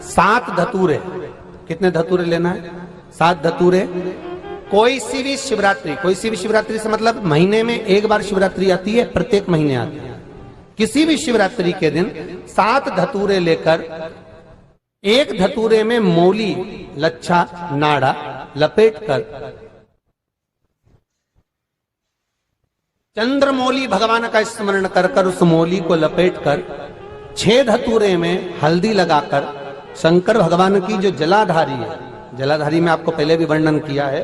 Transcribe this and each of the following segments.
7 धतूरे, कितने धतूरे लेना है? 7 धतूरे। कोई सी भी शिवरात्रि से मतलब महीने में एक बार शिवरात्रि आती है, प्रत्येक महीने आती है। किसी भी शिवरात्रि के दिन 7 धतूरे लेकर एक धतूरे में मौली, लच्छा, नाड़ा लपेटकर चंद्रमौली भगवान का स्मरण कर उस मौली को लपेटकर 6 धतूरे में हल्दी लगाकर शंकर भगवान की जो जलाधारी है, जलाधारी में आपको पहले भी वर्णन किया है,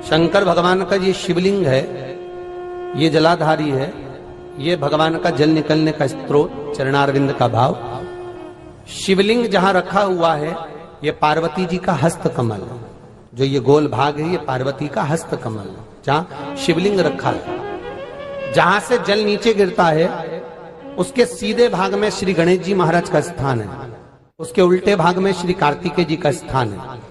शंकर भगवान का ये शिवलिंग है, ये जलाधारी है, ये भगवान का जल निकलने का स्रोत, चरणारविंद का भाव। शिवलिंग जहां रखा हुआ है ये पार्वती जी का हस्त कमल, जो ये गोल भाग है ये पार्वती का हस्त कमल, जहां शिवलिंग रखा है। जहां से जल नीचे गिरता है उसके सीधे भाग में श्री गणेश जी महाराज का स्थान है, उसके उल्टे भाग में श्री कार्तिकेय जी का स्थान है।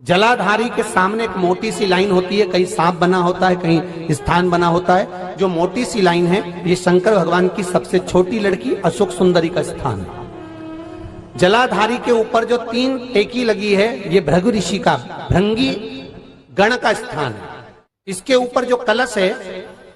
जलाधारी के सामने एक मोटी सी लाइन होती है, कहीं सांप बना होता है, कहीं स्थान बना होता है। जो मोटी सी लाइन है ये शंकर भगवान की सबसे छोटी लड़की अशोक सुंदरी का स्थान है। जलाधारी के ऊपर जो 3 टेकी लगी है ये भृगु ऋषि का, भृंगी गण का स्थान है। इसके ऊपर जो कलश है,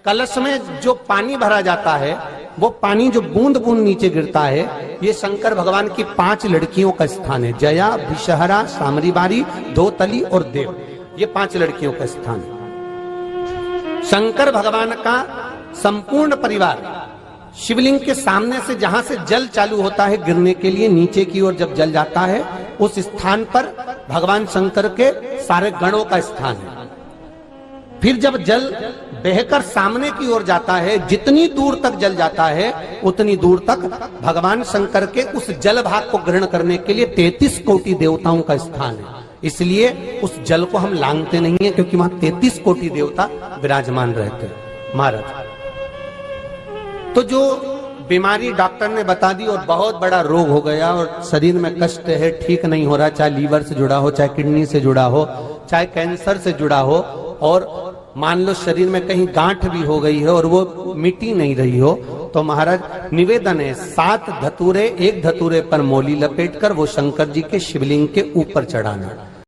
कलश में जो पानी भरा जाता है वो पानी जो बूंद बूंद नीचे गिरता है ये शंकर भगवान की 5 लड़कियों का स्थान है। जया, भिषहरा, सामरीबारी, धोतली और देव, ये 5 लड़कियों का स्थान है। शंकर भगवान का संपूर्ण परिवार शिवलिंग के सामने से, जहां से जल चालू होता है गिरने के लिए नीचे की ओर जब जल जाता है, उस स्थान पर भगवान शंकर के सारे गणों का स्थान है। फिर जब जल बहकर सामने की ओर जाता है, जितनी दूर तक जल जाता है उतनी दूर तक भगवान शंकर के उस जल भाग को ग्रहण करने के लिए 33 कोटि देवताओं का स्थान है। इसलिए उस जल को हम लांघते नहीं है, क्योंकि वहां 33 कोटि देवता विराजमान रहते हैं महाराज। तो जो बीमारी डॉक्टर ने बता दी और बहुत बड़ा रोग हो गया और शरीर में कष्ट है, ठीक नहीं हो रहा, चाहे लीवर से जुड़ा हो, चाहे किडनी से जुड़ा हो, चाहे कैंसर से जुड़ा हो, और मान लो शरीर में कहीं गांठ भी हो गई है और वो मिटी नहीं रही हो, तो महाराज निवेदन है 7 धतूरे, एक धतूरे पर मौली लपेटकर वो शंकर जी के शिवलिंग के ऊपर चढ़ाना।